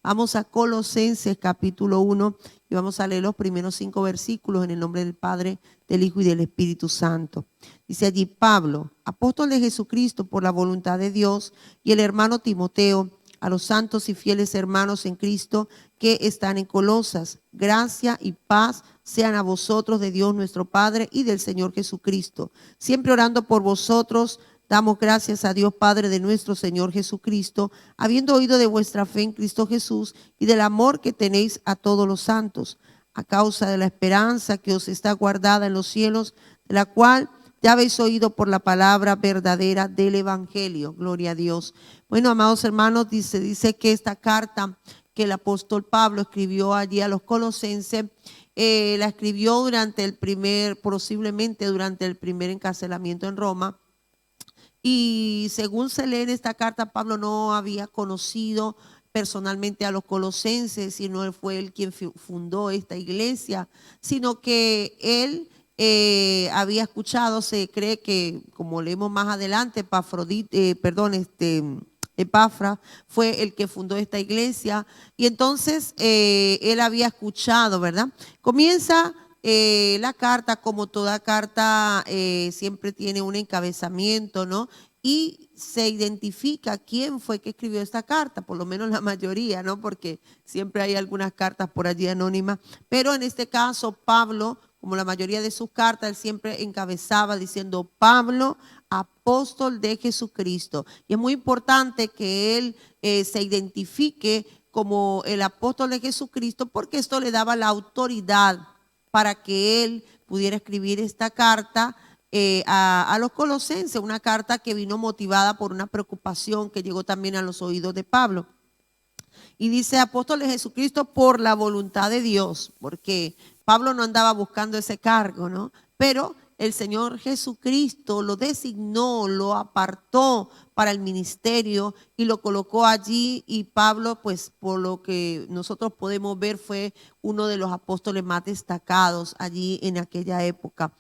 Vamos a Colosenses capítulo 1 y vamos a leer los primeros 5 versículos en el nombre del Padre, del Hijo y del Espíritu Santo. Dice allí: Pablo, apóstol de Jesucristo por la voluntad de Dios, y el hermano Timoteo, a los santos y fieles hermanos en Cristo que están en Colosas, gracia y paz sean a vosotros de Dios nuestro Padre y del Señor Jesucristo. Siempre orando por vosotros, damos gracias a Dios Padre de nuestro Señor Jesucristo, habiendo oído de vuestra fe en Cristo Jesús y del amor que tenéis a todos los santos, a causa de la esperanza que os está guardada en los cielos, de la cual ya habéis oído por la palabra verdadera del Evangelio. Gloria a Dios. Bueno, amados hermanos, dice que esta carta que el apóstol Pablo escribió allí a los colosenses, la escribió posiblemente durante el primer encarcelamiento en Roma. Y según se lee en esta carta, Pablo no había conocido personalmente a los colosenses, sino él fue el quien fundó esta iglesia, sino que él había escuchado, se cree que, como leemos más adelante, Epafras fue el que fundó esta iglesia, y entonces él había escuchado, ¿verdad? Comienza la carta, como toda carta, siempre tiene un encabezamiento, ¿no? Y se identifica quién fue que escribió esta carta, por lo menos la mayoría, ¿no? Porque siempre hay algunas cartas por allí anónimas, pero en este caso Pablo, como la mayoría de sus cartas, él siempre encabezaba diciendo: Pablo, apóstol de Jesucristo. Y es muy importante que él se identifique como el apóstol de Jesucristo, porque esto le daba la autoridad para que él pudiera escribir esta carta a los colosenses, una carta que vino motivada por una preocupación que llegó también a los oídos de Pablo. Y dice: apóstol de Jesucristo por la voluntad de Dios, porque Pablo no andaba buscando ese cargo, ¿no? Pero el Señor Jesucristo lo designó, lo apartó para el ministerio y lo colocó allí, y Pablo, pues por lo que nosotros podemos ver, fue uno de los apóstoles más destacados allí en aquella época.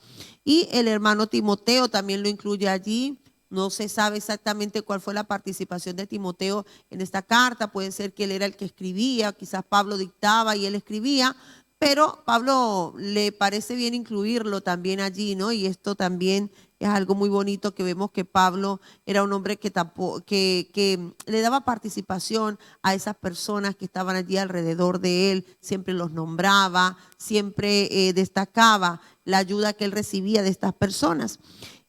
Y el hermano Timoteo también lo incluye allí. No se sabe exactamente cuál fue la participación de Timoteo en esta carta. Puede ser que él era el que escribía, quizás Pablo dictaba y él escribía, pero Pablo le parece bien incluirlo también allí, ¿no? Y esto también es algo muy bonito, que vemos que Pablo era un hombre que le daba participación a esas personas que estaban allí alrededor de él, siempre los nombraba, siempre destacaba la ayuda que él recibía de estas personas.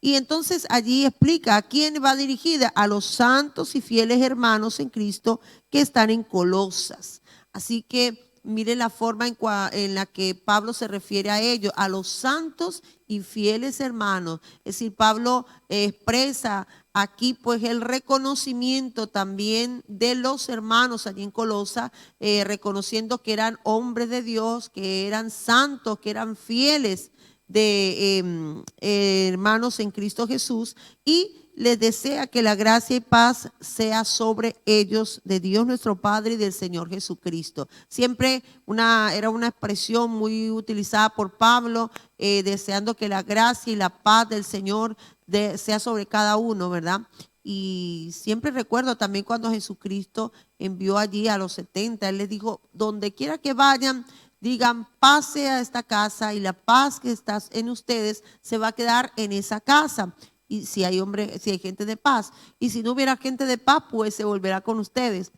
Y entonces allí explica a quién va dirigida: a los santos y fieles hermanos en Cristo que están en Colosas. Así que mire la forma en la que Pablo se refiere a ellos: a los santos y fieles hermanos. Es decir, Pablo expresa aquí pues el reconocimiento también de los hermanos allí en Colosa, reconociendo que eran hombres de Dios, que eran santos, que eran fieles hermanos en Cristo Jesús, y les desea que la gracia y paz sea sobre ellos, de Dios nuestro Padre y del Señor Jesucristo. Siempre era una expresión muy utilizada por Pablo, deseando que la gracia y la paz del Señor sea sobre cada uno, ¿verdad? Y siempre recuerdo también cuando Jesucristo envió allí a los 70, él les dijo: donde quiera que vayan, digan: pase a esta casa, y la paz que está en ustedes se va a quedar en esa casa. Y si hay gente de paz, y si no hubiera gente de paz, pues se volverá con ustedes.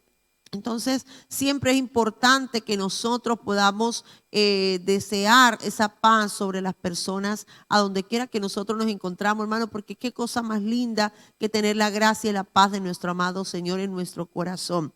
Entonces, siempre es importante que nosotros podamos desear esa paz sobre las personas a donde quiera que nosotros nos encontramos, hermano, porque qué cosa más linda que tener la gracia y la paz de nuestro amado Señor en nuestro corazón.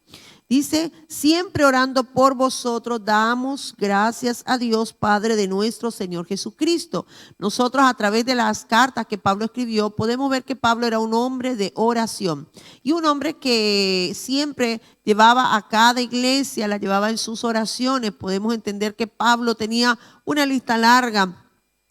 Dice: siempre orando por vosotros, damos gracias a Dios Padre de nuestro Señor Jesucristo. Nosotros, a través de las cartas que Pablo escribió, podemos ver que Pablo era un hombre de oración, y un hombre que siempre llevaba a cada iglesia, la llevaba en sus oraciones. Podemos entender que Pablo tenía una lista larga.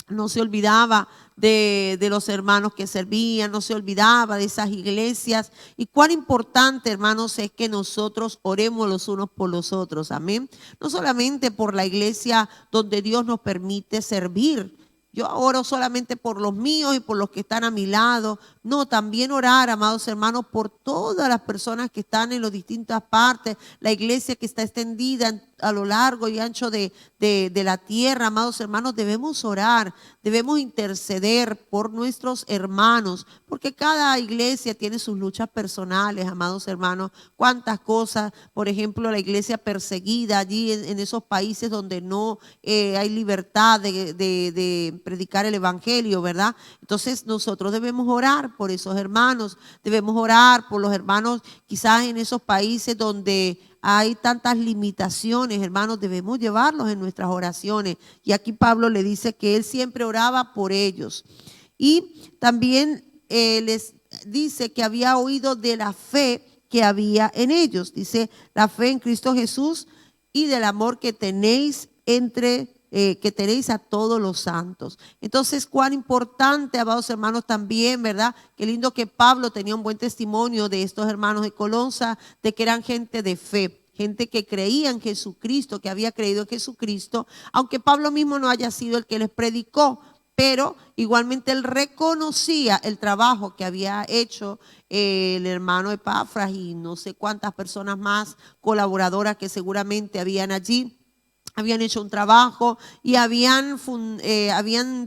No se olvidaba de los hermanos que servían, no se olvidaba de esas iglesias. Y cuán importante, hermanos, es que nosotros oremos los unos por los otros. Amén. No solamente por la iglesia donde Dios nos permite servir. yo oro solamente por los míos y por los que están a mi lado. No, también orar, amados hermanos, por todas las personas que están en las distintas partes, la iglesia que está extendida a lo largo y ancho de la tierra, amados hermanos, debemos orar, debemos interceder por nuestros hermanos, porque cada iglesia tiene sus luchas personales, amados hermanos. Cuántas cosas, por ejemplo, la iglesia perseguida allí en esos países donde no hay libertad de predicar el evangelio, ¿verdad? Entonces nosotros debemos orar por esos hermanos, debemos orar por los hermanos quizás en esos países donde hay tantas limitaciones, hermanos, debemos llevarlos en nuestras oraciones. Y aquí Pablo le dice que él siempre oraba por ellos. Y también les dice que había oído de la fe que había en ellos. Dice, la fe en Cristo Jesús y del amor que tenéis que tenéis a todos los santos. Entonces, cuán importante, amados hermanos, también, ¿verdad? Qué lindo que Pablo tenía un buen testimonio de estos hermanos de Colosas, de que eran gente de fe, gente que creía en Jesucristo, que había creído en Jesucristo, aunque Pablo mismo no haya sido el que les predicó, pero igualmente él reconocía el trabajo que había hecho el hermano Epafras y no sé cuántas personas más colaboradoras que seguramente habían allí. Habían hecho un trabajo y habían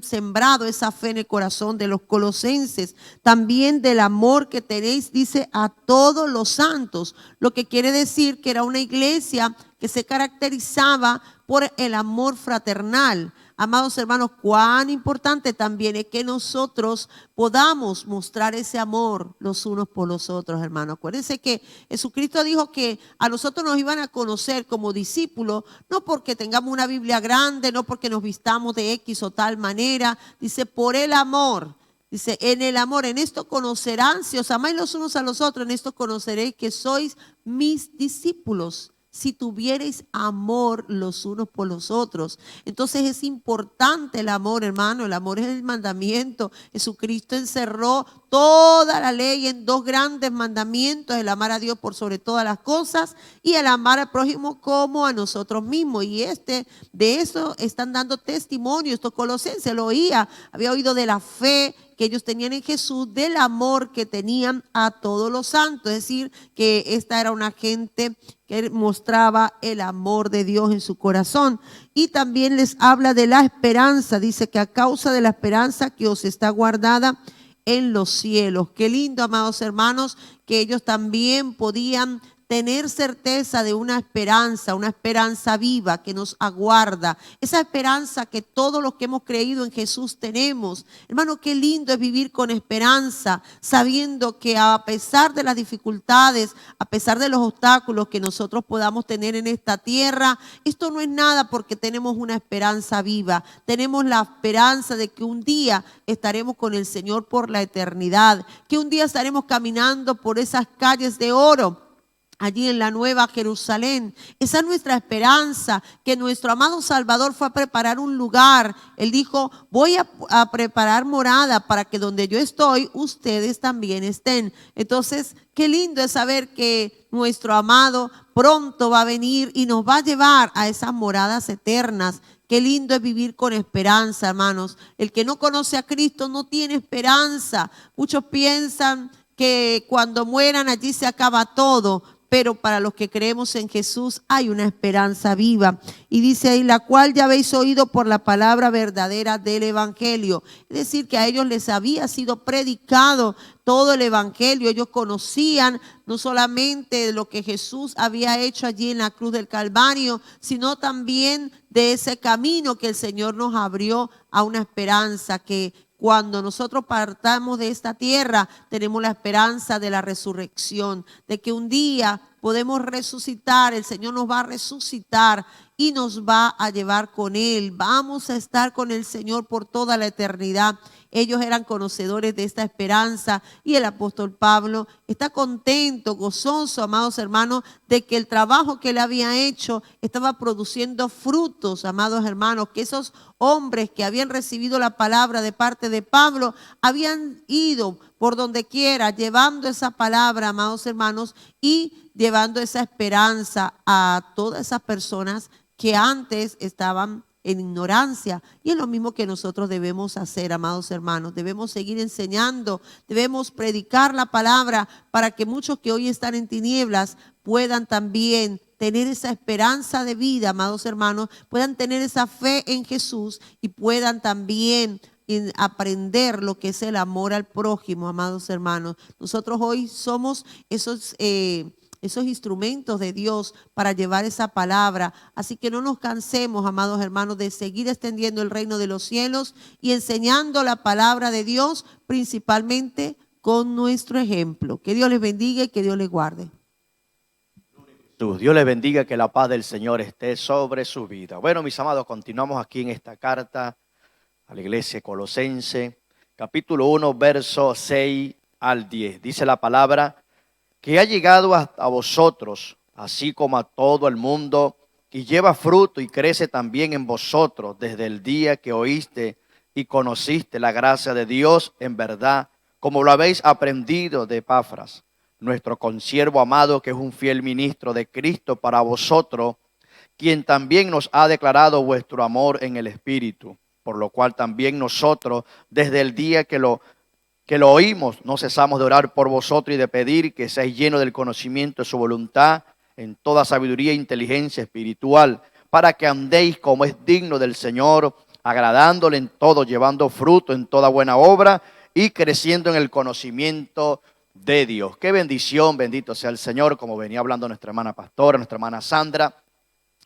sembrado esa fe en el corazón de los colosenses. También del amor que tenéis, dice, a todos los santos. Lo que quiere decir que era una iglesia que se caracterizaba por el amor fraternal. Amados hermanos, cuán importante también es que nosotros podamos mostrar ese amor los unos por los otros, hermanos. Acuérdense que Jesucristo dijo que a nosotros nos iban a conocer como discípulos, no porque tengamos una Biblia grande, no porque nos vistamos de X o tal manera. Dice, por el amor. Dice, en el amor, en esto conocerán, si os amáis los unos a los otros, en esto conoceréis que sois mis discípulos. Si tuvierais amor los unos por los otros. Entonces es importante el amor, hermano. El amor es el mandamiento. Jesucristo encerró toda la ley en dos grandes mandamientos: el amar a Dios por sobre todas las cosas y el amar al prójimo como a nosotros mismos. Y de eso están dando testimonio estos colosenses. Lo había oído de la fe que ellos tenían en Jesús, del amor que tenían a todos los santos. Es decir, que esta era una gente que mostraba el amor de Dios en su corazón. Y también les habla de la esperanza. Dice que a causa de la esperanza que os está guardada en los cielos. Qué lindo, amados hermanos, que ellos también podían tener certeza de una esperanza viva que nos aguarda. Esa esperanza que todos los que hemos creído en Jesús tenemos. Hermano, qué lindo es vivir con esperanza, sabiendo que a pesar de las dificultades, a pesar de los obstáculos que nosotros podamos tener en esta tierra, esto no es nada porque tenemos una esperanza viva. Tenemos la esperanza de que un día estaremos con el Señor por la eternidad, que un día estaremos caminando por esas calles de oro, allí en la Nueva Jerusalén. Esa es nuestra esperanza, que nuestro amado Salvador fue a preparar un lugar. Él dijo, voy a preparar morada para que donde yo estoy, ustedes también estén. Entonces, qué lindo es saber que nuestro amado pronto va a venir y nos va a llevar a esas moradas eternas. Qué lindo es vivir con esperanza, hermanos. El que no conoce a Cristo no tiene esperanza. Muchos piensan que cuando mueran allí se acaba todo. Pero para los que creemos en Jesús hay una esperanza viva. Y dice ahí, la cual ya habéis oído por la palabra verdadera del evangelio. Es decir, que a ellos les había sido predicado todo el evangelio. Ellos conocían no solamente lo que Jesús había hecho allí en la cruz del Calvario, sino también de ese camino que el Señor nos abrió a una esperanza que cuando nosotros partamos de esta tierra, tenemos la esperanza de la resurrección, de que un día podemos resucitar, el Señor nos va a resucitar y nos va a llevar con Él. Vamos a estar con el Señor por toda la eternidad. Ellos eran conocedores de esta esperanza y el apóstol Pablo está contento, gozoso, amados hermanos, de que el trabajo que él había hecho estaba produciendo frutos, amados hermanos, que esos hombres que habían recibido la palabra de parte de Pablo habían ido por donde quiera llevando esa palabra, amados hermanos, y llevando esa esperanza a todas esas personas que antes estaban en ignorancia. Y es lo mismo que nosotros debemos hacer, amados hermanos. Debemos seguir enseñando, debemos predicar la palabra para que muchos que hoy están en tinieblas puedan también tener esa esperanza de vida, amados hermanos, puedan tener esa fe en Jesús y puedan también aprender lo que es el amor al prójimo, amados hermanos. Nosotros hoy somos esos instrumentos de Dios para llevar esa palabra. Así que no nos cansemos, amados hermanos, de seguir extendiendo el reino de los cielos y enseñando la palabra de Dios, principalmente con nuestro ejemplo. Que Dios les bendiga y que Dios les guarde. Dios les bendiga, que la paz del Señor esté sobre su vida. Bueno, mis amados, continuamos aquí en esta carta a la iglesia colosense, capítulo 1, versos 6 al 10. Dice la palabra: que ha llegado a vosotros, así como a todo el mundo, y lleva fruto y crece también en vosotros desde el día que oíste y conociste la gracia de Dios en verdad, como lo habéis aprendido de Epafras, nuestro consiervo amado, que es un fiel ministro de Cristo para vosotros, quien también nos ha declarado vuestro amor en el Espíritu, por lo cual también nosotros, desde el día que lo oímos, no cesamos de orar por vosotros y de pedir que seáis llenos del conocimiento de su voluntad, en toda sabiduría e inteligencia espiritual, para que andéis como es digno del Señor, agradándole en todo, llevando fruto en toda buena obra y creciendo en el conocimiento de Dios. Qué bendición, bendito sea el Señor, como venía hablando nuestra hermana pastora, nuestra hermana Sandra,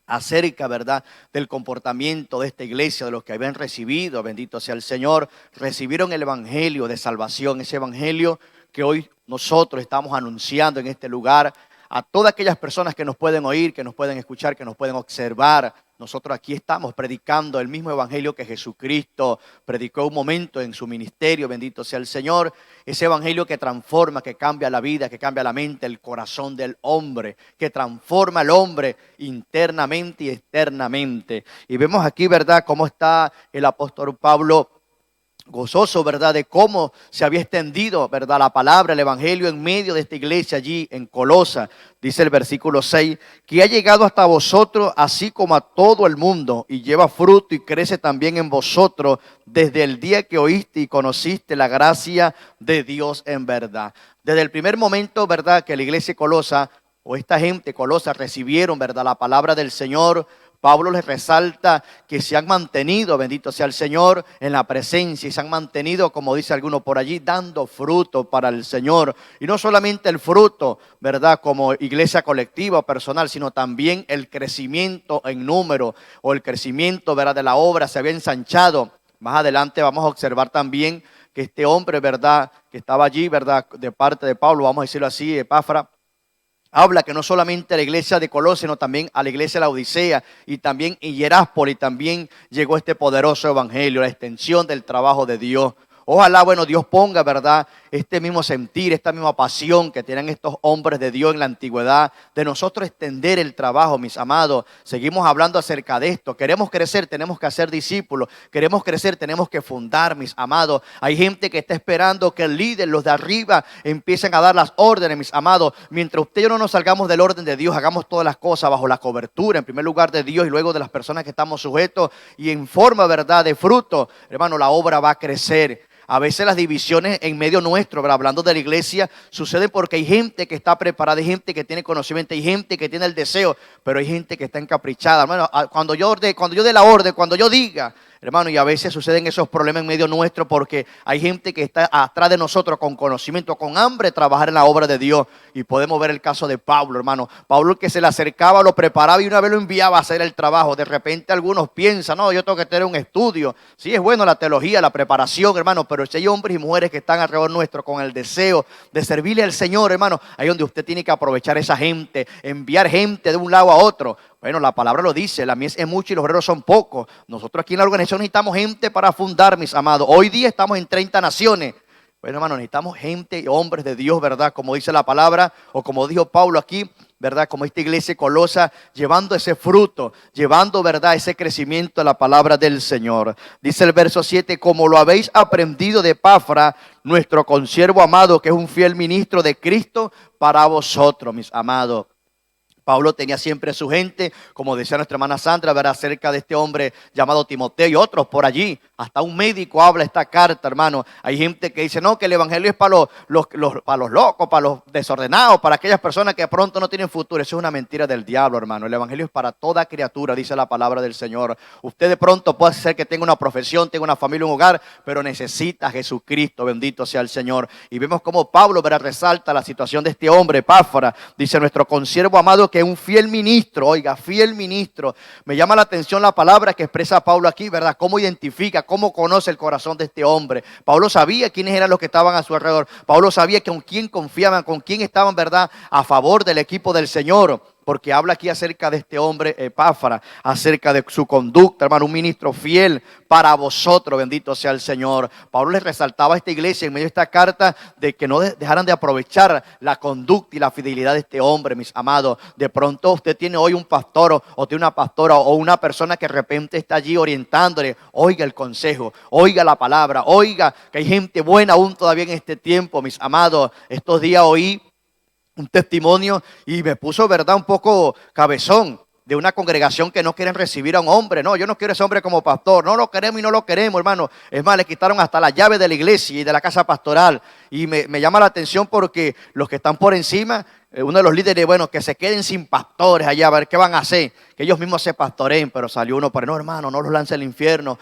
acerca, ¿verdad?, del comportamiento de esta iglesia, de los que habían recibido, bendito sea el Señor, recibieron el evangelio de salvación, ese evangelio que hoy nosotros estamos anunciando en este lugar a todas aquellas personas que nos pueden oír, que nos pueden escuchar, que nos pueden observar. Nosotros aquí estamos predicando el mismo evangelio que Jesucristo predicó un momento en su ministerio, bendito sea el Señor. Ese evangelio que transforma, que cambia la vida, que cambia la mente, el corazón del hombre, que transforma al hombre internamente y externamente. Y vemos aquí, ¿verdad?, cómo está el apóstol Pablo gozoso, ¿verdad?, de cómo se había extendido, ¿verdad?, la palabra, el evangelio en medio de esta iglesia allí en Colosa. Dice el versículo 6, que ha llegado hasta vosotros así como a todo el mundo, y lleva fruto y crece también en vosotros desde el día que oíste y conociste la gracia de Dios en verdad. Desde el primer momento, ¿verdad?, que la iglesia Colosa o esta gente Colosa recibieron, ¿verdad?, la palabra del Señor, Pablo les resalta que se han mantenido, bendito sea el Señor, en la presencia y se han mantenido, como dice alguno por allí, dando fruto para el Señor. Y no solamente el fruto, ¿verdad?, como iglesia colectiva o personal, sino también el crecimiento en número o el crecimiento, ¿verdad?, de la obra se había ensanchado. Más adelante vamos a observar también que este hombre, ¿verdad?, que estaba allí, ¿verdad?, de parte de Pablo, vamos a decirlo así, Epafras, habla que no solamente a la iglesia de Colosas, sino también a la iglesia de la Odisea y también en Hierápolis también llegó este poderoso evangelio, la extensión del trabajo de Dios. Ojalá, bueno, Dios ponga, ¿verdad?, este mismo sentir, esta misma pasión que tienen estos hombres de Dios en la antigüedad, de nosotros extender el trabajo, mis amados. Seguimos hablando acerca de esto. Queremos crecer, tenemos que hacer discípulos. Queremos crecer, tenemos que fundar, mis amados. Hay gente que está esperando que el líder, los de arriba, empiecen a dar las órdenes, mis amados. Mientras usted y yo no nos salgamos del orden de Dios, hagamos todas las cosas bajo la cobertura, en primer lugar de Dios y luego de las personas que estamos sujetos y en forma, ¿verdad?, de fruto. Hermano, la obra va a crecer. A veces las divisiones en medio nuestro, ¿verdad?, hablando de la iglesia, suceden porque hay gente que está preparada, hay gente que tiene conocimiento, hay gente que tiene el deseo, pero hay gente que está encaprichada. Hermano, cuando yo dé la orden, cuando yo diga, hermano, y a veces suceden esos problemas en medio nuestro porque hay gente que está atrás de nosotros con conocimiento, con hambre de trabajar en la obra de Dios. Y podemos ver el caso de Pablo, hermano. Pablo, que se le acercaba, lo preparaba y una vez lo enviaba a hacer el trabajo. De repente algunos piensan, no, yo tengo que tener un estudio. Sí, es bueno la teología, la preparación, hermano, pero si hay hombres y mujeres que están alrededor nuestro con el deseo de servirle al Señor, hermano, ahí es donde usted tiene que aprovechar esa gente, enviar gente de un lado a otro. Bueno, la palabra lo dice, la mies es mucha y los obreros son pocos. Nosotros aquí en la organización necesitamos gente para fundar, mis amados. Hoy día estamos en 30 naciones. Bueno, hermano, necesitamos gente y hombres de Dios, ¿verdad? Como dice la palabra, o como dijo Pablo aquí, ¿verdad? Como esta iglesia Colosa, llevando ese fruto, llevando, ¿verdad?, ese crecimiento a la palabra del Señor. Dice el verso 7, como lo habéis aprendido de Epafras, nuestro consiervo amado, que es un fiel ministro de Cristo para vosotros, mis amados. Pablo tenía siempre su gente, como decía nuestra hermana Sandra, ¿verdad? Acerca de este hombre llamado Timoteo y otros por allí. Hasta un médico habla esta carta, hermano. Hay gente que dice, no, que el evangelio es para para los locos, para los desordenados, para aquellas personas que de pronto no tienen futuro. Eso es una mentira del diablo, hermano. El evangelio es para toda criatura, dice la palabra del Señor. Usted de pronto puede ser que tenga una profesión, tenga una familia, un hogar, pero necesita a Jesucristo, bendito sea el Señor. Y vemos cómo Pablo, ¿verdad?, resalta la situación de este hombre, Epáfras. Dice, nuestro consiervo amado, que es un fiel ministro, oiga, fiel ministro. Me llama la atención la palabra que expresa Pablo aquí, ¿verdad? Cómo identifica, cómo conoce el corazón de este hombre. Pablo sabía quiénes eran los que estaban a su alrededor. Pablo sabía con quién confiaban, con quién estaban, ¿verdad?, a favor del equipo del Señor. Porque habla aquí acerca de este hombre Epáfras, acerca de su conducta, hermano, un ministro fiel para vosotros, bendito sea el Señor. Pablo les resaltaba a esta iglesia en medio de esta carta de que no dejaran de aprovechar la conducta y la fidelidad de este hombre, mis amados. De pronto usted tiene hoy un pastor o tiene una pastora o una persona que de repente está allí orientándole. Oiga el consejo, oiga la palabra, oiga que hay gente buena aún todavía en este tiempo, mis amados. Estos días oí un testimonio y me puso, verdad, un poco cabezón, de una congregación que no quieren recibir a un hombre. No, yo no quiero ese hombre como pastor. No lo queremos y no lo queremos, hermano. Es más, le quitaron hasta la llave de la iglesia y de la casa pastoral. Y me llama la atención porque los que están por encima, uno de los líderes, bueno, que se queden sin pastores allá, a ver qué van a hacer, que ellos mismos se pastoreen. Pero salió uno, pero no, hermano, no los lance al infierno,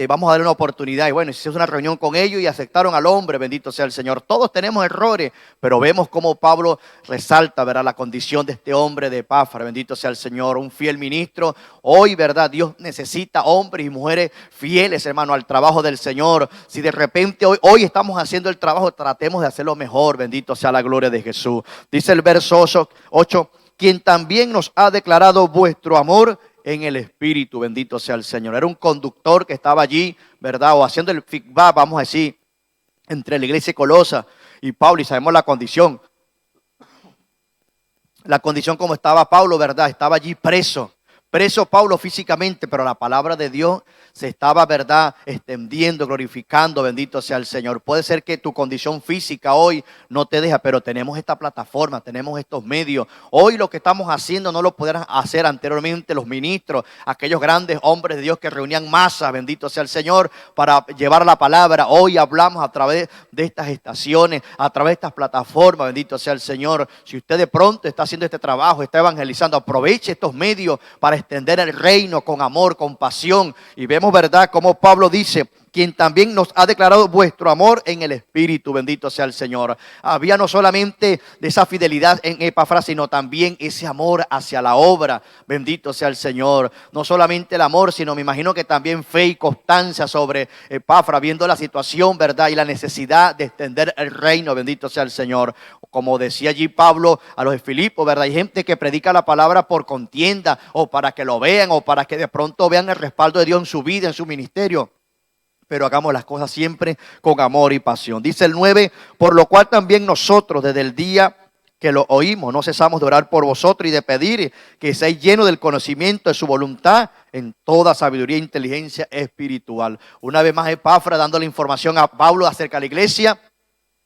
vamos a darle una oportunidad. Y bueno, se hizo una reunión con ellos y aceptaron al hombre, bendito sea el Señor. Todos tenemos errores, pero vemos cómo Pablo resalta, ¿verdad?, la condición de este hombre de Epáfras, bendito sea el Señor, un fiel ministro. Hoy, ¿verdad?, Dios necesita hombres y mujeres fieles, hermano, al trabajo del Señor. Si de repente hoy estamos haciendo el trabajo, tratemos de hacerlo mejor, bendito sea la gloria de Jesús. Dice el verso 8, quien también nos ha declarado vuestro amor en el Espíritu, bendito sea el Señor. Era un conductor que estaba allí, ¿verdad?, o haciendo el feedback, vamos a decir, entre la iglesia de Colosa y Pablo, y sabemos la condición como estaba Pablo, ¿verdad? Estaba allí preso Pablo físicamente, pero la palabra de Dios se estaba, ¿verdad?, extendiendo, glorificando, bendito sea el Señor. Puede ser que tu condición física hoy no te deja, pero tenemos esta plataforma, tenemos estos medios. Hoy lo que estamos haciendo no lo pudieran hacer anteriormente los ministros, aquellos grandes hombres de Dios que reunían masas, bendito sea el Señor, para llevar la palabra. Hoy hablamos a través de estas estaciones, a través de estas plataformas, bendito sea el Señor. Si usted de pronto está haciendo este trabajo, está evangelizando, aproveche estos medios para extender el reino con amor, con pasión. Y vemos, ¿verdad?, como Pablo dice, quien también nos ha declarado vuestro amor en el Espíritu, bendito sea el Señor. Había no solamente de esa fidelidad en Epáfras, sino también ese amor hacia la obra, bendito sea el Señor. No solamente el amor, sino me imagino que también fe y constancia sobre Epáfras, viendo la situación, ¿verdad?, y la necesidad de extender el reino, bendito sea el Señor. Como decía allí Pablo a los de Filipos, ¿verdad?, hay gente que predica la palabra por contienda, o para que lo vean, o para que de pronto vean el respaldo de Dios en su vida, en su ministerio. Pero hagamos las cosas siempre con amor y pasión. Dice el 9, por lo cual también nosotros desde el día que lo oímos no cesamos de orar por vosotros y de pedir que seáis llenos del conocimiento de su voluntad en toda sabiduría e inteligencia espiritual. Una vez más Epáfras dando la información a Pablo acerca de la iglesia.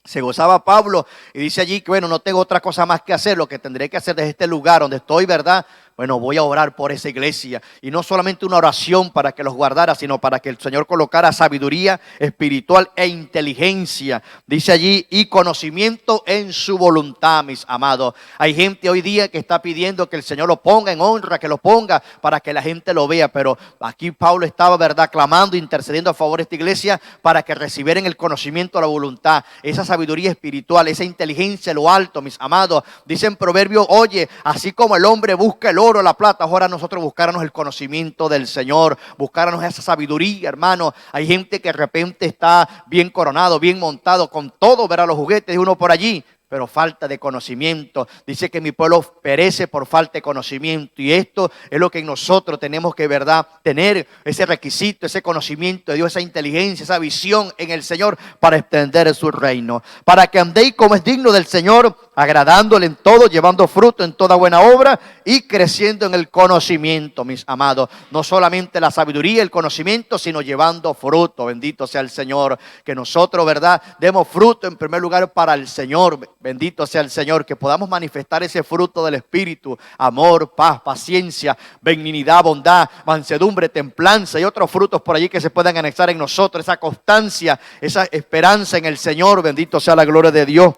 Se gozaba Pablo y dice allí que bueno, no tengo otra cosa más que hacer, lo que tendré que hacer desde este lugar donde estoy, ¿verdad? Bueno, voy a orar por esa iglesia. Y no solamente una oración para que los guardara, sino para que el Señor colocara sabiduría espiritual e inteligencia. Dice allí, y conocimiento en su voluntad, mis amados. Hay gente hoy día que está pidiendo que el Señor lo ponga en honra, que lo ponga para que la gente lo vea. Pero aquí Pablo estaba, ¿verdad?, clamando, intercediendo a favor de esta iglesia para que recibieran el conocimiento de la voluntad, esa sabiduría espiritual, esa inteligencia en lo alto, mis amados. Dice en Proverbios, oye, así como el hombre busca el oro, la plata, ahora nosotros buscáramos el conocimiento del Señor, buscáramos esa sabiduría, hermano. Hay gente que de repente está bien coronado, bien montado, con todo, verá los juguetes de uno por allí, pero falta de conocimiento. Dice que mi pueblo perece por falta de conocimiento. Y esto es lo que nosotros tenemos que, ¿verdad?, tener ese requisito, ese conocimiento de Dios, esa inteligencia, esa visión en el Señor para extender su reino. Para que andéis como es digno del Señor, agradándole en todo, llevando fruto en toda buena obra y creciendo en el conocimiento, mis amados. No solamente la sabiduría, el conocimiento, sino llevando fruto. Bendito sea el Señor. Que nosotros, ¿verdad?, demos fruto en primer lugar para el Señor. Bendito sea el Señor. Que podamos manifestar ese fruto del Espíritu: amor, paz, paciencia, benignidad, bondad, mansedumbre, templanza y otros frutos por allí que se puedan anexar en nosotros. Esa constancia, esa esperanza en el Señor. Bendito sea la gloria de Dios.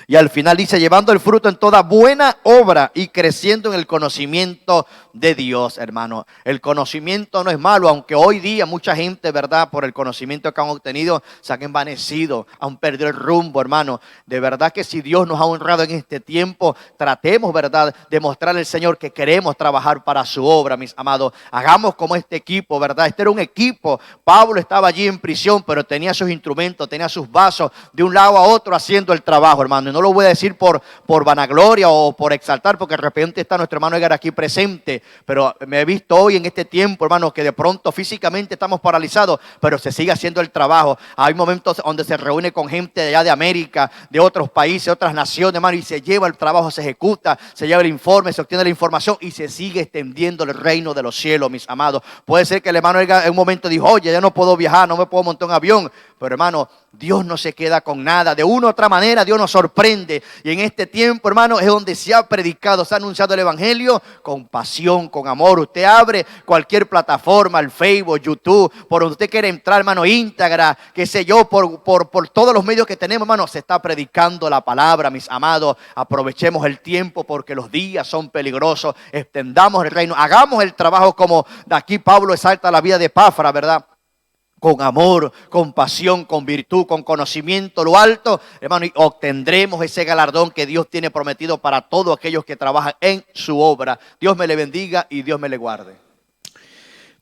Y al final dice, llevando el fruto en toda buena obra y creciendo en el conocimiento de Dios, hermano. El conocimiento no es malo, aunque hoy día mucha gente, ¿verdad?, por el conocimiento que han obtenido, se han envanecido, han perdido el rumbo, hermano. De verdad que si Dios nos ha honrado en este tiempo, tratemos, ¿verdad?, de mostrarle al Señor que queremos trabajar para su obra, mis amados. Hagamos como este equipo, ¿verdad? Este era un equipo. Pablo estaba allí en prisión, pero tenía sus instrumentos, tenía sus vasos de un lado a otro haciendo el trabajo, hermano. No lo voy a decir por vanagloria o por exaltar, porque de repente está nuestro hermano Edgar aquí presente, pero me he visto hoy en este tiempo, hermano, que de pronto físicamente estamos paralizados, pero se sigue haciendo el trabajo. Hay momentos donde se reúne con gente de allá de América, de otros países, otras naciones, hermano, y se lleva el trabajo, se ejecuta, se lleva el informe, se obtiene la información y se sigue extendiendo el reino de los cielos, mis amados. Puede ser que el hermano Edgar en un momento dijo, oye, ya no puedo viajar, no me puedo montar un avión, pero hermano, Dios no se queda con nada. De una u otra manera Dios nos sorprende. Y en este tiempo, hermano, es donde se ha predicado, se ha anunciado el evangelio con pasión, con amor. Usted abre cualquier plataforma, el Facebook, YouTube, por donde usted quiera entrar, hermano, Instagram, qué sé yo, por todos los medios que tenemos, hermano, se está predicando la palabra, mis amados. Aprovechemos el tiempo porque los días son peligrosos. Extendamos el reino, hagamos el trabajo como de aquí Pablo exalta la vida de Epafras, ¿verdad? Con amor, con pasión, con virtud, con conocimiento, lo alto, hermano, y obtendremos ese galardón que Dios tiene prometido para todos aquellos que trabajan en su obra. Dios me le bendiga y Dios me le guarde.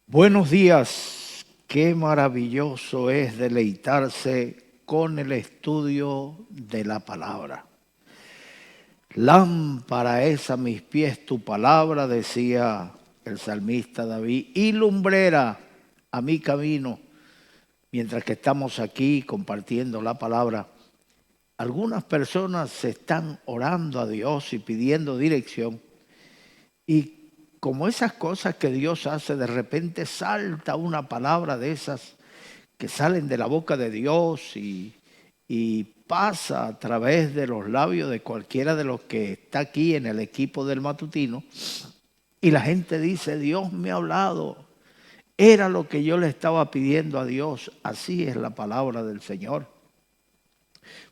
Buenos días. Qué maravilloso es deleitarse con el estudio de la palabra. Lámpara es a mis pies tu palabra, decía el salmista David, y lumbrera a mi camino. Mientras que estamos aquí compartiendo la palabra, algunas personas se están orando a Dios y pidiendo dirección. Y como esas cosas que Dios hace, de repente salta una palabra de esas que salen de la boca de Dios y pasa a través de los labios de cualquiera de los que está aquí en el equipo del matutino. Y la gente dice, Dios me ha hablado. Era lo que yo le estaba pidiendo a Dios. Así es la palabra del Señor.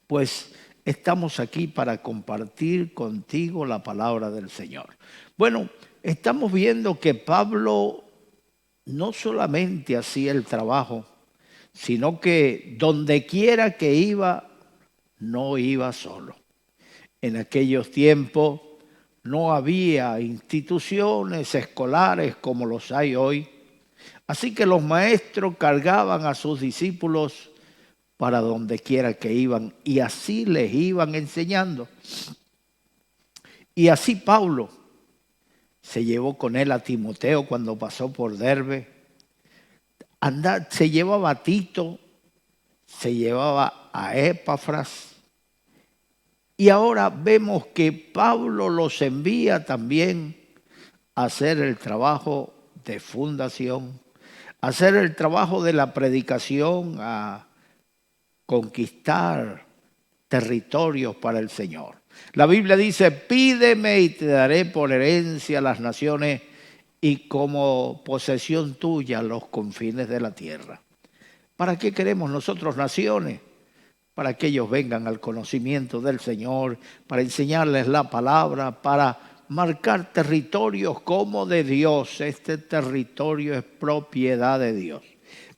Pues estamos aquí para compartir contigo la palabra del Señor. Bueno, estamos viendo que Pablo no solamente hacía el trabajo, sino que donde quiera que iba, no iba solo. En aquellos tiempos no había instituciones escolares como los hay hoy. Así que los maestros cargaban a sus discípulos para donde quiera que iban y así les iban enseñando. Y así Pablo se llevó con él a Timoteo cuando pasó por Derbe. Se llevaba a Tito, se llevaba a Epafras. Y ahora vemos que Pablo los envía también a hacer el trabajo de fundación, hacer el trabajo de la predicación, a conquistar territorios para el Señor. La Biblia dice, pídeme y te daré por herencia las naciones y como posesión tuya los confines de la tierra. ¿Para qué queremos nosotros naciones? Para que ellos vengan al conocimiento del Señor, para enseñarles la palabra, para marcar territorios como de Dios. Este territorio es propiedad de Dios.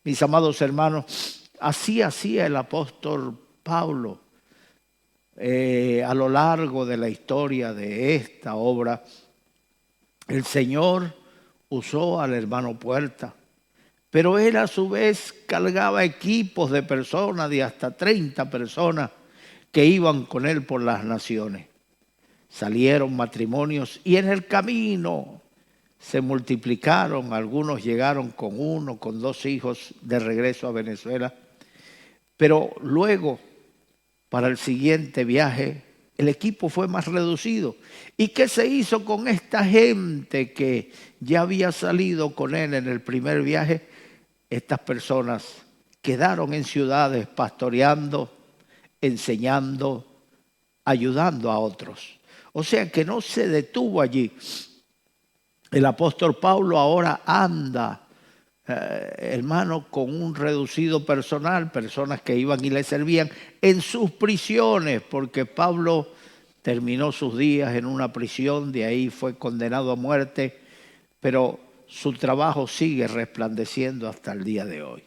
Mis amados hermanos, así hacía el apóstol Pablo a lo largo de la historia de esta obra. El Señor usó al hermano Puerta, pero él a su vez cargaba equipos de personas, de hasta 30 personas que iban con él por las naciones. Salieron matrimonios y en el camino se multiplicaron. Algunos llegaron con 1, con 2 hijos de regreso a Venezuela. Pero luego, para el siguiente viaje, el equipo fue más reducido. ¿Y qué se hizo con esta gente que ya había salido con él en el primer viaje? Estas personas quedaron en ciudades pastoreando, enseñando, ayudando a otros. O sea que no se detuvo allí. El apóstol Pablo ahora anda, hermano, con un reducido personal, personas que iban y le servían en sus prisiones, porque Pablo terminó sus días en una prisión, de ahí fue condenado a muerte, pero su trabajo sigue resplandeciendo hasta el día de hoy.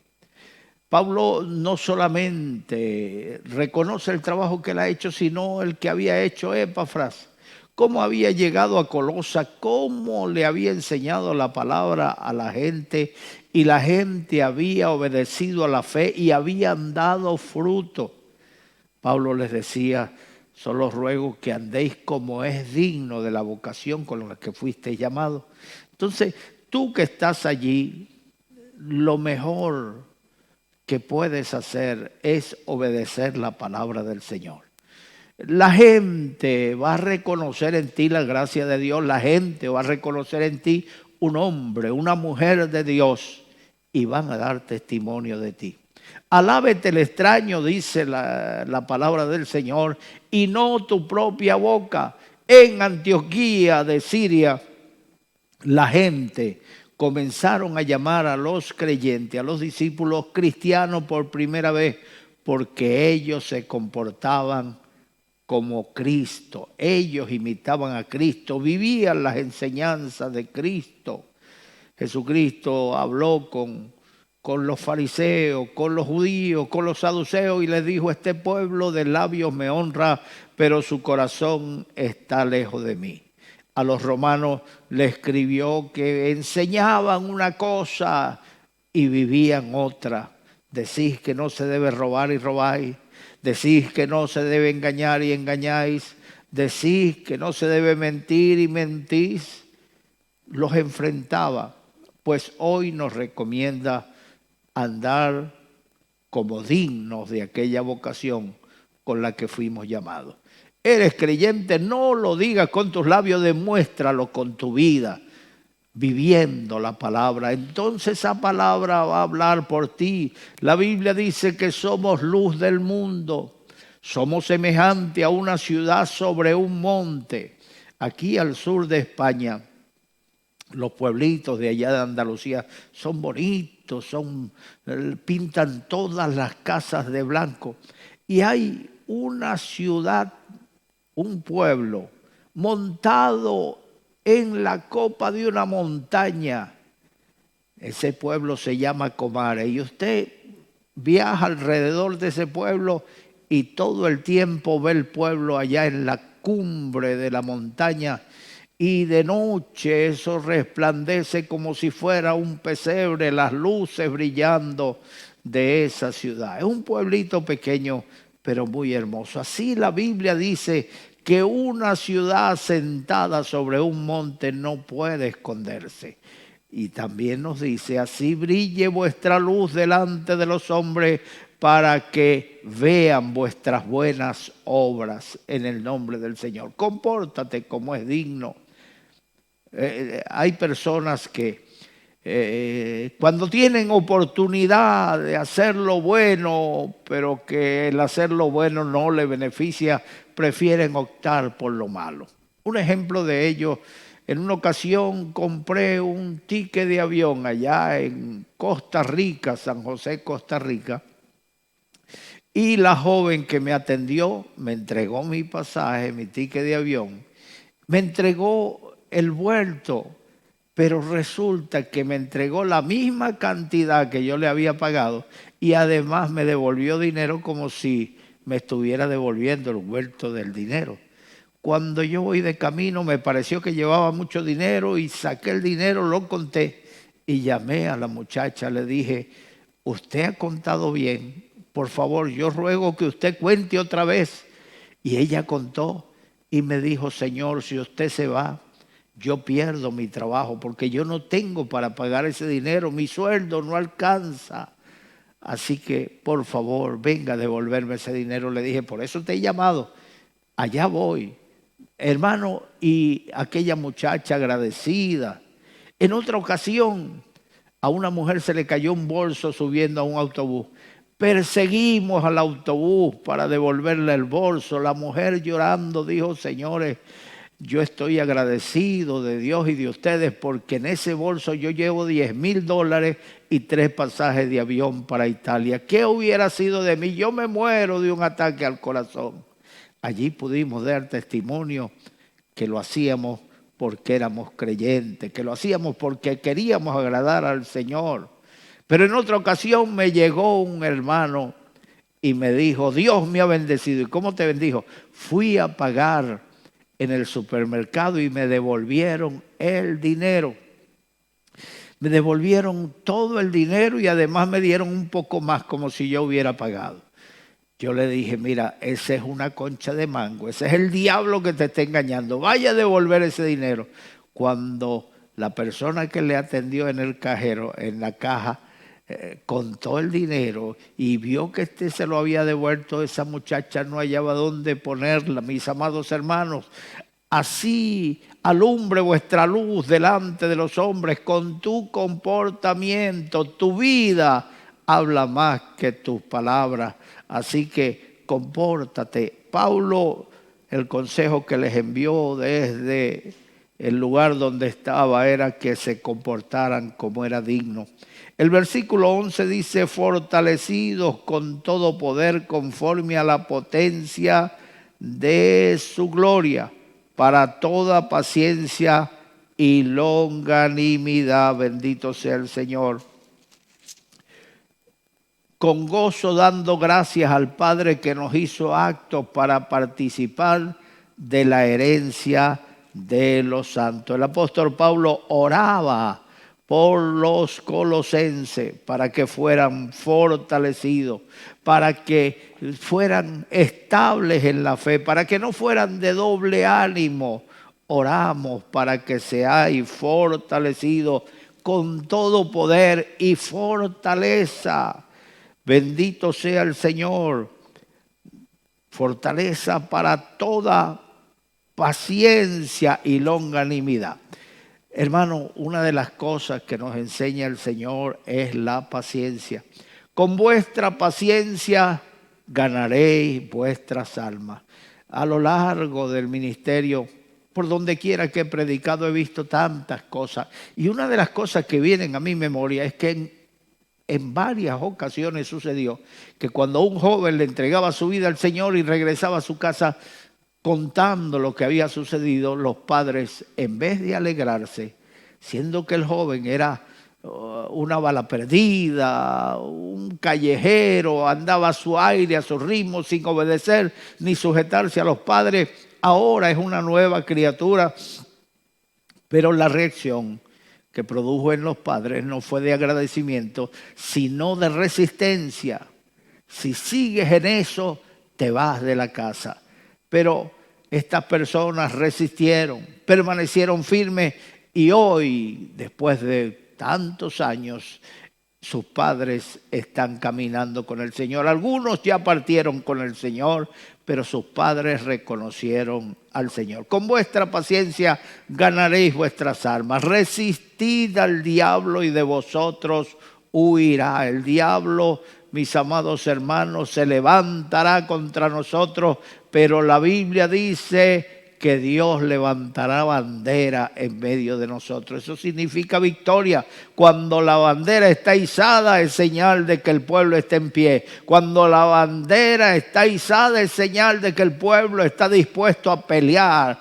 Pablo no solamente reconoce el trabajo que él ha hecho, sino el que había hecho Epafras. Cómo había llegado a Colosa, cómo le había enseñado la palabra a la gente y la gente había obedecido a la fe y habían dado fruto. Pablo les decía, solo ruego que andéis como es digno de la vocación con la que fuisteis llamados. Entonces, tú que estás allí, lo mejor que puedes hacer es obedecer la palabra del Señor. La gente va a reconocer en ti la gracia de Dios, la gente va a reconocer en ti un hombre, una mujer de Dios y van a dar testimonio de ti. Alábete el extraño, dice la palabra del Señor, y no tu propia boca. En Antioquía de Siria, la gente comenzaron a llamar a los creyentes, a los discípulos cristianos por primera vez, porque ellos se comportaban como Cristo. Ellos imitaban a Cristo, vivían las enseñanzas de Cristo. Jesucristo habló con los fariseos, con los judíos, con los saduceos y les dijo, este pueblo de labios me honra, pero su corazón está lejos de mí. A los romanos le escribió que enseñaban una cosa y vivían otra. Decís que no se debe robar y robáis. Decís que no se debe engañar y engañáis. Decís que no se debe mentir y mentís. Los enfrentaba, pues hoy nos recomienda andar como dignos de aquella vocación con la que fuimos llamados. Eres creyente, no lo digas con tus labios, demuéstralo con tu vida, viviendo la palabra. Entonces esa palabra va a hablar por ti. La Biblia dice que somos luz del mundo. Somos semejante a una ciudad sobre un monte. Aquí al sur de España, los pueblitos de allá de Andalucía son bonitos, pintan todas las casas de blanco. Y hay una ciudad, un pueblo montado en la copa de una montaña. Ese pueblo se llama Comare y usted viaja alrededor de ese pueblo y todo el tiempo ve el pueblo allá en la cumbre de la montaña y de noche eso resplandece como si fuera un pesebre, las luces brillando de esa ciudad. Es un pueblito pequeño pero muy hermoso. Así la Biblia dice que una ciudad sentada sobre un monte no puede esconderse. Y también nos dice, así brille vuestra luz delante de los hombres para que vean vuestras buenas obras en el nombre del Señor. Compórtate como es digno. Hay personas que cuando tienen oportunidad de hacer lo bueno, pero que el hacer lo bueno no le beneficia, prefieren optar por lo malo. Un ejemplo de ello, en una ocasión compré un ticket de avión allá en Costa Rica, San José, Costa Rica, y la joven que me atendió me entregó mi pasaje, mi ticket de avión, me entregó el vuelto, pero resulta que me entregó la misma cantidad que yo le había pagado y además me devolvió dinero como si me estuviera devolviendo el vuelto del dinero. Cuando yo voy de camino me pareció que llevaba mucho dinero y saqué el dinero, lo conté y llamé a la muchacha, le dije, usted ha contado bien, por favor, yo ruego que usted cuente otra vez. Y ella contó y me dijo, señor, si usted se va, yo pierdo mi trabajo porque yo no tengo para pagar ese dinero, mi sueldo no alcanza. Así que, por favor, venga a devolverme ese dinero. Le dije, por eso te he llamado. allá voy. Hermano, y aquella muchacha agradecida. En otra ocasión, a una mujer se le cayó un bolso subiendo a un autobús. Perseguimos al autobús para devolverle el bolso. La mujer llorando dijo: señores, yo estoy agradecido de Dios y de ustedes porque en ese bolso yo llevo $10,000 y 3 pasajes de avión para Italia. ¿Qué hubiera sido de mí? Yo me muero de un ataque al corazón. Allí pudimos dar testimonio que lo hacíamos porque éramos creyentes, que lo hacíamos porque queríamos agradar al Señor. Pero en otra ocasión me llegó un hermano y me dijo: Dios me ha bendecido. ¿Y cómo te bendijo? Fui a pagar en el supermercado y me devolvieron el dinero. Me devolvieron todo el dinero y además me dieron un poco más, como si yo hubiera pagado. Yo le dije: mira, esa es una concha de mango, ese es el diablo que te está engañando, vaya a devolver ese dinero. Cuando la persona que le atendió en el cajero, en la caja, contó el dinero y vio que se lo había devuelto, esa muchacha no hallaba dónde ponerla. Mis amados hermanos, así alumbre vuestra luz delante de los hombres con tu comportamiento. Tu vida habla más que tus palabras. Así que compórtate. Pablo, el consejo que les envió desde el lugar donde estaba era que se comportaran como era digno. El versículo 11 dice: fortalecidos con todo poder conforme a la potencia de su gloria, para toda paciencia y longanimidad. Bendito sea el Señor. Con gozo dando gracias al Padre que nos hizo aptos para participar de la herencia de los santos. El apóstol Pablo oraba por los colosenses para que fueran fortalecidos, para que fueran estables en la fe, para que no fueran de doble ánimo. Oramos para que seáis fortalecidos con todo poder y fortaleza. Bendito sea el Señor. Fortaleza para toda paciencia y longanimidad. Hermano, una de las cosas que nos enseña el Señor es la paciencia. Con vuestra paciencia ganaréis vuestras almas. A lo largo del ministerio, por donde quiera que he predicado, he visto tantas cosas. Y una de las cosas que vienen a mi memoria es que en varias ocasiones sucedió que cuando un joven le entregaba su vida al Señor y regresaba a su casa contando lo que había sucedido, los padres, en vez de alegrarse, siendo que el joven era una bala perdida, un callejero, andaba a su aire, a su ritmo, sin obedecer ni sujetarse a los padres, ahora es una nueva criatura. Pero la reacción que produjo en los padres no fue de agradecimiento, sino de resistencia. Si sigues en eso, te vas de la casa. Pero estas personas resistieron, permanecieron firmes y hoy, después de tantos años, sus padres están caminando con el Señor. Algunos ya partieron con el Señor, pero sus padres reconocieron al Señor. Con vuestra paciencia ganaréis vuestras almas. Resistid al diablo y de vosotros huirá. El diablo, mis amados hermanos, se levantará contra nosotros, pero la Biblia dice que Dios levantará bandera en medio de nosotros. Eso significa victoria. Cuando la bandera está izada es señal de que el pueblo está en pie. Cuando la bandera está izada es señal de que el pueblo está dispuesto a pelear,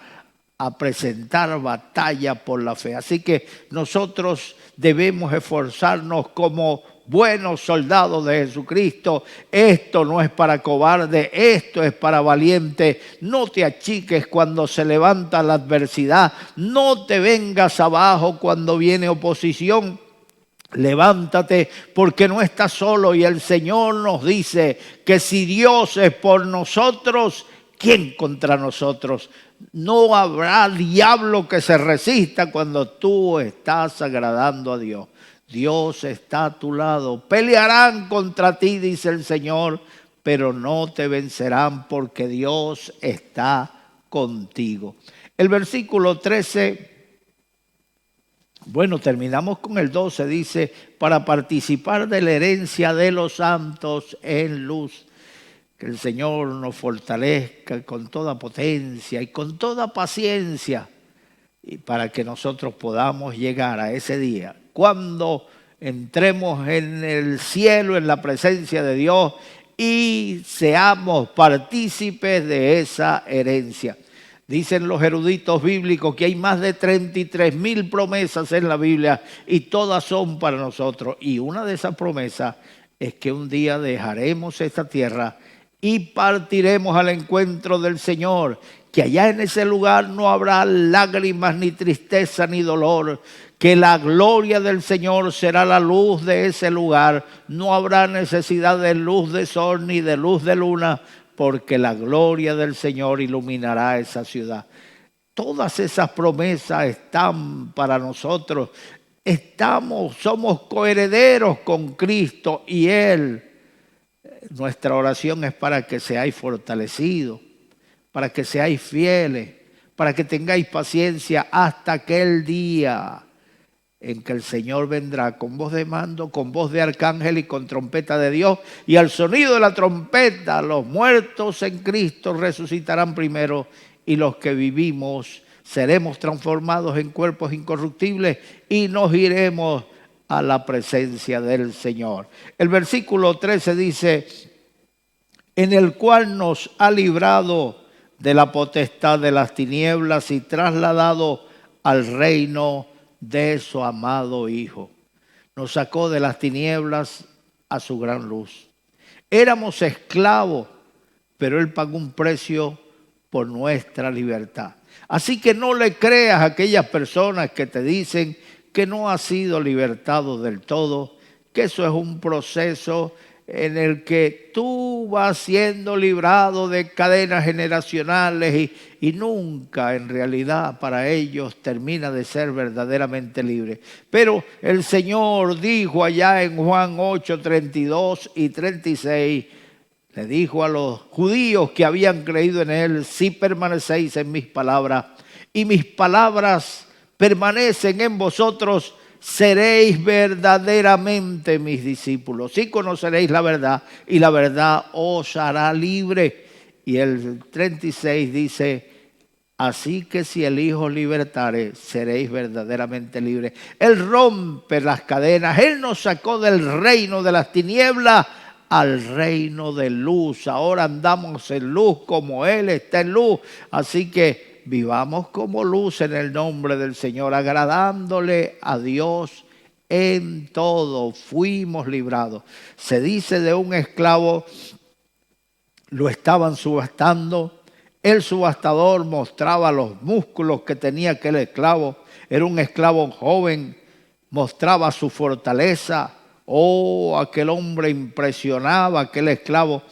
a presentar batalla por la fe. Así que nosotros debemos esforzarnos como buenos soldados de Jesucristo. Esto no es para cobarde, esto es para valiente. No te achiques cuando se levanta la adversidad, no te vengas abajo cuando viene oposición. Levántate porque no estás solo y el Señor nos dice que si Dios es por nosotros, ¿quién contra nosotros? No habrá diablo que se resista cuando tú estás agradando a Dios. Dios está a tu lado. Pelearán contra ti, dice el Señor, pero no te vencerán porque Dios está contigo. El versículo 13, bueno, terminamos con el 12, dice, para participar de la herencia de los santos en luz. Que el Señor nos fortalezca con toda potencia y con toda paciencia, y para que nosotros podamos llegar a ese día, cuando entremos en el cielo, en la presencia de Dios, y seamos partícipes de esa herencia. Dicen los eruditos bíblicos que hay más de 33,000 promesas en la Biblia y todas son para nosotros. Y una de esas promesas es que un día dejaremos esta tierra y partiremos al encuentro del Señor, que allá en ese lugar no habrá lágrimas, ni tristeza, ni dolor, que la gloria del Señor será la luz de ese lugar. No habrá necesidad de luz de sol ni de luz de luna, porque la gloria del Señor iluminará esa ciudad. Todas esas promesas están para nosotros. Somos coherederos con Cristo y Él. Nuestra oración es para que seáis fortalecidos, para que seáis fieles, para que tengáis paciencia hasta aquel día en que el Señor vendrá con voz de mando, con voz de arcángel y con trompeta de Dios. Y al sonido de la trompeta, los muertos en Cristo resucitarán primero, y los que vivimos seremos transformados en cuerpos incorruptibles y nos iremos a la presencia del Señor. El versículo 13 dice, en el cual nos ha librado de la potestad de las tinieblas y trasladado al reino de su amado Hijo. Nos sacó de las tinieblas a su gran luz. Éramos esclavos, pero Él pagó un precio por nuestra libertad. Así que no le creas a aquellas personas que te dicen que no has sido libertado del todo, que eso es un proceso en el que tú vas siendo librado de cadenas generacionales y nunca en realidad para ellos termina de ser verdaderamente libre. Pero el Señor dijo allá en Juan 8, 32 y 36, le dijo a los judíos que habían creído en Él, si permanecéis en mis palabras y mis palabras permanecen en vosotros, seréis verdaderamente mis discípulos. Y conoceréis la verdad y la verdad os hará libre. Y el 36 dice, así que si el Hijo libertare, seréis verdaderamente libres. Él rompe las cadenas. Él nos sacó del reino de las tinieblas al reino de luz. Ahora andamos en luz como Él está en luz. Así que vivamos como luz en el nombre del Señor, agradándole a Dios en todo. Fuimos librados. Se dice de un esclavo, lo estaban subastando. El subastador mostraba los músculos que tenía aquel esclavo. Era un esclavo joven, mostraba su fortaleza. Oh, aquel hombre impresionaba, aquel esclavo.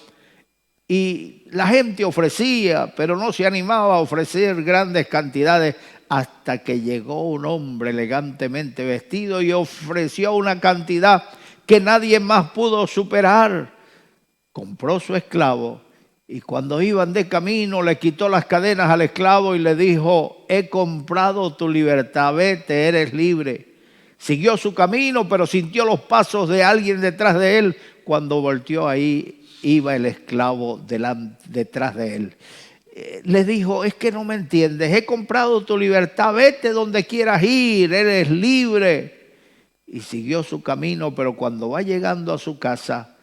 Y la gente ofrecía, pero no se animaba a ofrecer grandes cantidades, hasta que llegó un hombre elegantemente vestido y ofreció una cantidad que nadie más pudo superar. Compró su esclavo y cuando iban de camino le quitó las cadenas al esclavo y le dijo, he comprado tu libertad, vete, eres libre. Siguió su camino, pero sintió los pasos de alguien detrás de él. Cuando volteó, ahí iba el esclavo detrás de él. Le dijo, es que no me entiendes, he comprado tu libertad, vete donde quieras ir, eres libre. Y siguió su camino, pero cuando va llegando a su casa,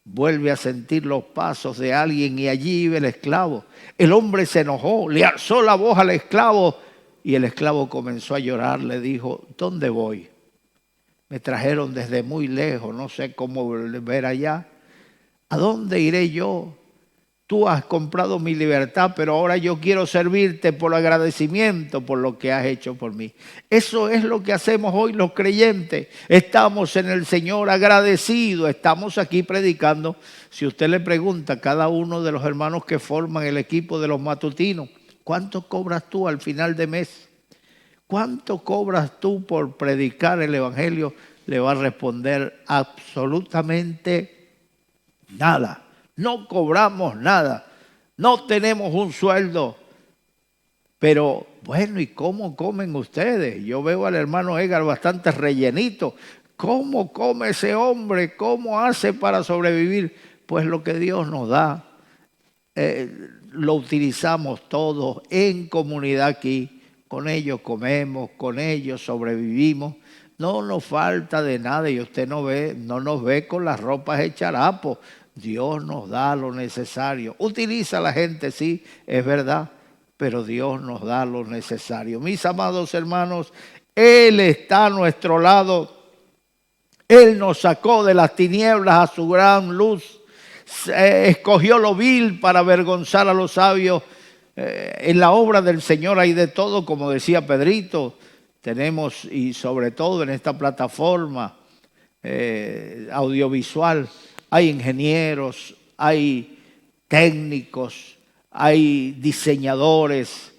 vuelve a sentir los pasos de alguien y allí iba el esclavo. El hombre se enojó, le alzó la voz al esclavo y el esclavo comenzó a llorar. Le dijo, ¿dónde voy? Me trajeron desde muy lejos, no sé cómo volver allá. ¿A dónde iré yo? Tú has comprado mi libertad, pero ahora yo quiero servirte por agradecimiento por lo que has hecho por mí. Eso es lo que hacemos hoy los creyentes. Estamos en el Señor agradecidos, estamos aquí predicando. Si usted le pregunta a cada uno de los hermanos que forman el equipo de los matutinos, ¿cuánto cobras tú al final de mes? ¿Cuánto cobras tú por predicar el Evangelio? Le va a responder absolutamente nada. no cobramos nada, no tenemos un sueldo. Pero bueno, ¿y cómo comen ustedes? Yo veo al hermano Edgar bastante rellenito. ¿Cómo come ese hombre? ¿Cómo hace para sobrevivir? Pues lo que Dios nos da, lo utilizamos todos en comunidad aquí. Con ellos comemos, con ellos sobrevivimos. No nos falta de nada y usted no nos ve con las ropas hechas harapos. Dios nos da lo necesario. Utiliza a la gente, sí, es verdad, pero Dios nos da lo necesario. Mis amados hermanos, Él está a nuestro lado. Él nos sacó de las tinieblas a su gran luz. Escogió lo vil para avergonzar a los sabios. En la obra del Señor hay de todo, como decía Pedrito. Tenemos, y sobre todo en esta plataforma audiovisual, hay ingenieros, hay técnicos, hay diseñadores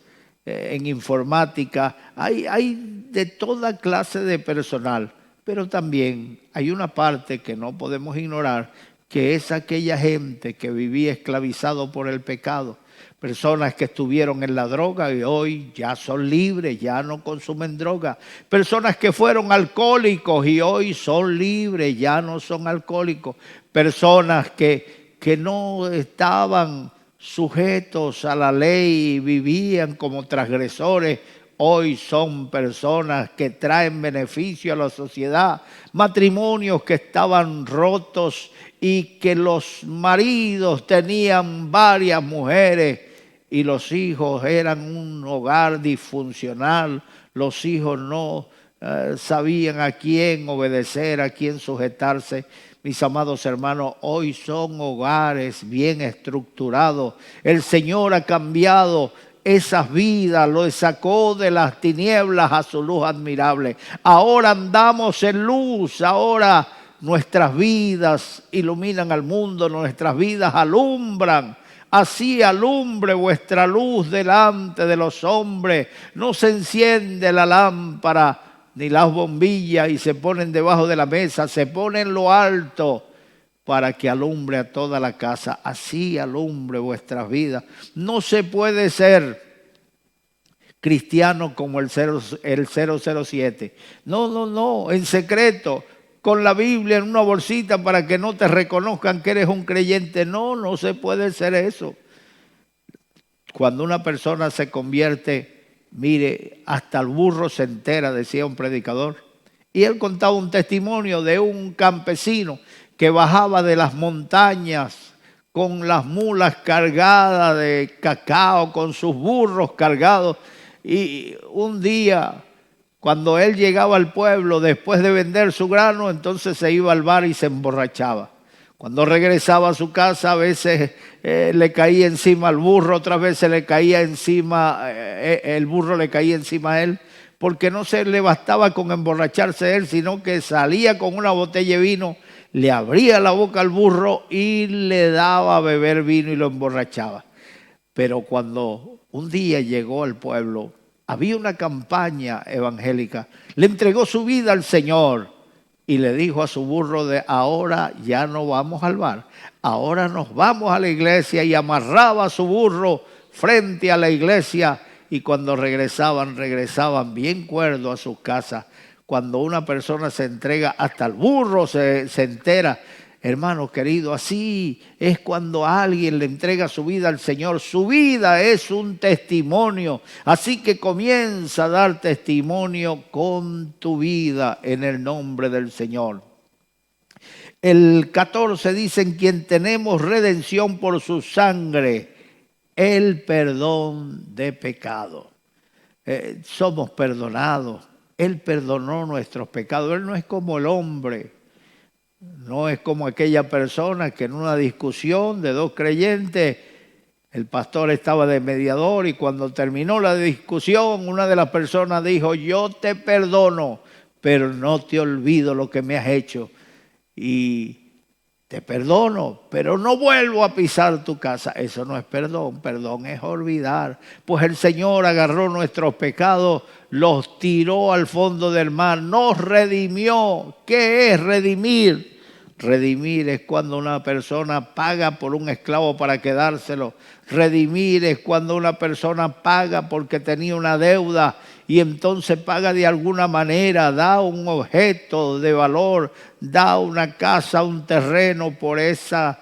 en informática, hay de toda clase de personal. Pero también hay una parte que no podemos ignorar, que es aquella gente que vivía esclavizado por el pecado. Personas que estuvieron en la droga y hoy ya son libres, ya no consumen droga. Personas que fueron alcohólicos y hoy son libres, ya no son alcohólicos. Personas que no estaban sujetos a la ley y vivían como transgresores, hoy son personas que traen beneficio a la sociedad. Matrimonios que estaban rotos y que los maridos tenían varias mujeres y los hijos eran un hogar disfuncional. Los hijos no sabían a quién obedecer, a quién sujetarse. Mis amados hermanos, hoy son hogares bien estructurados. El Señor ha cambiado esas vidas, los sacó de las tinieblas a su luz admirable. Ahora andamos en luz, ahora nuestras vidas iluminan al mundo, nuestras vidas alumbran. Así alumbre vuestra luz delante de los hombres. No se enciende la lámpara ni las bombillas y se ponen debajo de la mesa, se ponen en lo alto para que alumbre a toda la casa. Así alumbre vuestras vidas. No se puede ser cristiano como el 007. No, en secreto, con la Biblia en una bolsita para que no te reconozcan que eres un creyente. No se puede ser eso. Cuando una persona se convierte, mire, hasta el burro se entera, decía un predicador. Y él contaba un testimonio de un campesino que bajaba de las montañas con las mulas cargadas de cacao, con sus burros cargados. Y un día, cuando él llegaba al pueblo, después de vender su grano, entonces se iba al bar y se emborrachaba. Cuando regresaba a su casa, a veces le caía encima al burro, otras veces le caía encima, el burro le caía encima a él, porque no se le bastaba con emborracharse él, sino que salía con una botella de vino, le abría la boca al burro y le daba a beber vino y lo emborrachaba. Pero cuando un día llegó al pueblo, había una campaña evangélica, le entregó su vida al Señor y le dijo a su burro de ahora ya no vamos al bar, ahora nos vamos a la iglesia, y amarraba a su burro frente a la iglesia y cuando regresaban bien cuerdos a sus casas. Cuando una persona se entrega, hasta el burro se entera. Hermanos queridos, así es cuando alguien le entrega su vida al Señor. Su vida es un testimonio. Así que comienza a dar testimonio con tu vida en el nombre del Señor. El 14 dice: en quien tenemos redención por su sangre, el perdón de pecado. Somos perdonados. Él perdonó nuestros pecados. Él no es como el hombre. No es como aquella persona que en una discusión de dos creyentes, el pastor estaba de mediador y cuando terminó la discusión, una de las personas dijo: yo te perdono, pero no te olvido lo que me has hecho. Y te perdono, pero no vuelvo a pisar tu casa. Eso no es perdón, perdón es olvidar. Pues el Señor agarró nuestros pecados, los tiró al fondo del mar, nos redimió. ¿Qué es redimir? Redimir es cuando una persona paga por un esclavo para quedárselo. Redimir es cuando una persona paga porque tenía una deuda y entonces paga de alguna manera, da un objeto de valor, da una casa, un terreno por esa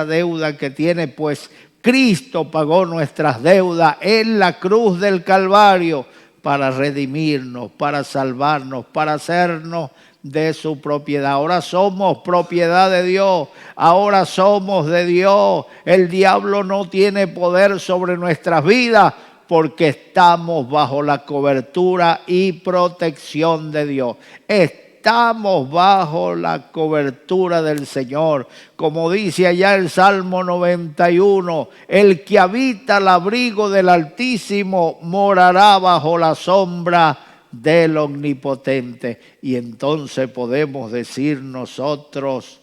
deuda que tiene. Pues Cristo pagó nuestras deudas en la cruz del Calvario para redimirnos, para salvarnos, para hacernos de su propiedad. Ahora somos propiedad de Dios, ahora somos de Dios. El diablo no tiene poder sobre nuestras vidas porque estamos bajo la cobertura y protección de Dios. Estamos bajo la cobertura del Señor. Como dice allá el Salmo 91, el que habita al abrigo del Altísimo morará bajo la sombra del Omnipotente. Y entonces podemos decir nosotros: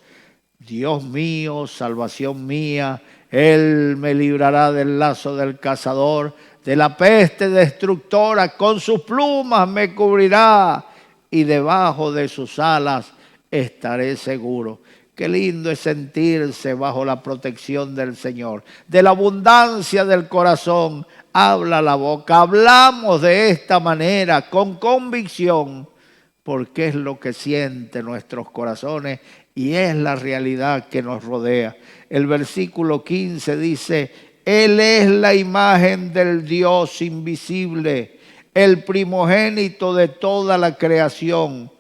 Dios mío, salvación mía, Él me librará del lazo del cazador, de la peste destructora, con sus plumas me cubrirá y debajo de sus alas estaré seguro. Qué lindo es sentirse bajo la protección del Señor. De la abundancia del corazón habla la boca. Hablamos de esta manera con convicción porque es lo que sienten nuestros corazones y es la realidad que nos rodea. El versículo 15 dice: Él es la imagen del Dios invisible, el primogénito de toda la creación,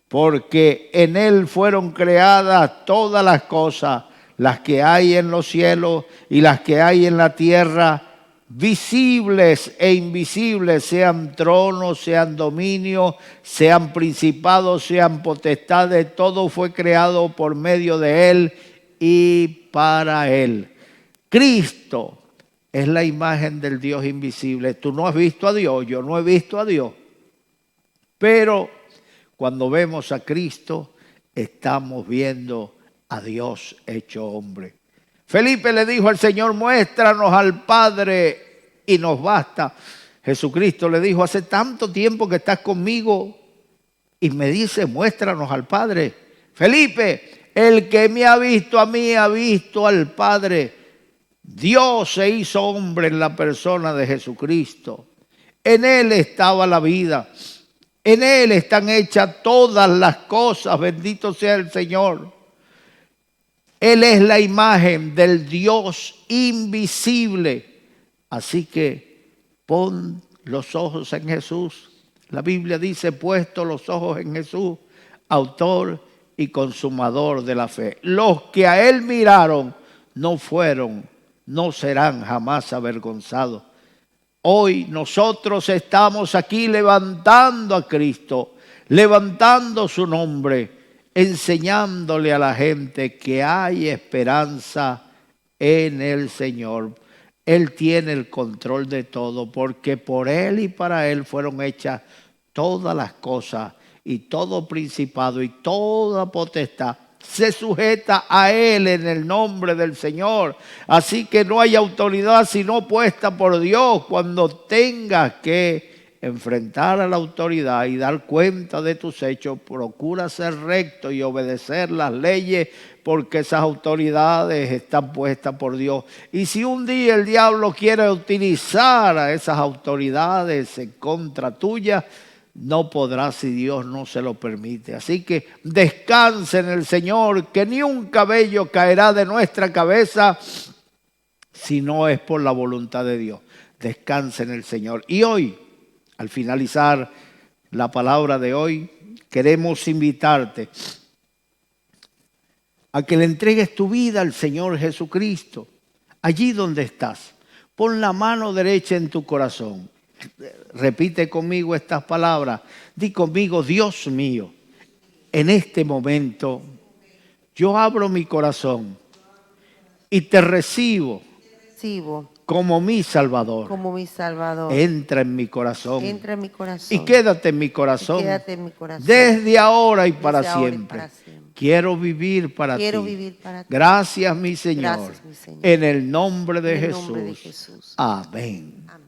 porque en Él fueron creadas todas las cosas, las que hay en los cielos y las que hay en la tierra, visibles e invisibles, sean tronos, sean dominios, sean principados, sean potestades. Todo fue creado por medio de Él y para Él. Cristo es la imagen del Dios invisible. Tú no has visto a Dios, yo no he visto a Dios, pero cuando vemos a Cristo, estamos viendo a Dios hecho hombre. Felipe le dijo al Señor: muéstranos al Padre y nos basta. Jesucristo le dijo: hace tanto tiempo que estás conmigo y me dice: muéstranos al Padre. Felipe, el que me ha visto a mí ha visto al Padre. Dios se hizo hombre en la persona de Jesucristo. En Él estaba la vida. En Él están hechas todas las cosas, bendito sea el Señor. Él es la imagen del Dios invisible. Así que pon los ojos en Jesús. La Biblia dice: puesto los ojos en Jesús, autor y consumador de la fe. Los que a Él miraron no fueron, no serán jamás avergonzados. Hoy nosotros estamos aquí levantando a Cristo, levantando su nombre, enseñándole a la gente que hay esperanza en el Señor. Él tiene el control de todo, porque por Él y para Él fueron hechas todas las cosas, y todo principado y toda potestad se sujeta a Él en el nombre del Señor. Así que no hay autoridad sino puesta por Dios. Cuando tengas que enfrentar a la autoridad y dar cuenta de tus hechos, procura ser recto y obedecer las leyes, porque esas autoridades están puestas por Dios. Y si un día el diablo quiere utilizar a esas autoridades en contra tuya, no podrá si Dios no se lo permite. Así que descanse en el Señor, que ni un cabello caerá de nuestra cabeza si no es por la voluntad de Dios. Descanse en el Señor. Y hoy, al finalizar la palabra de hoy, queremos invitarte a que le entregues tu vida al Señor Jesucristo. Allí donde estás, pon la mano derecha en tu corazón. Repite conmigo estas palabras. Di conmigo: Dios mío, en este momento yo abro mi corazón y te recibo como mi Salvador. Como mi Salvador. Entra en mi corazón. Entra en mi corazón. Y quédate en mi corazón. Quédate en mi corazón. Desde ahora y para Desde ahora y siempre. para siempre. Quiero vivir para Quiero ti. vivir para ti. Gracias, mi Señor. Gracias, mi Señor. En el nombre de En el Jesús. nombre de Jesús. Amén. Amén.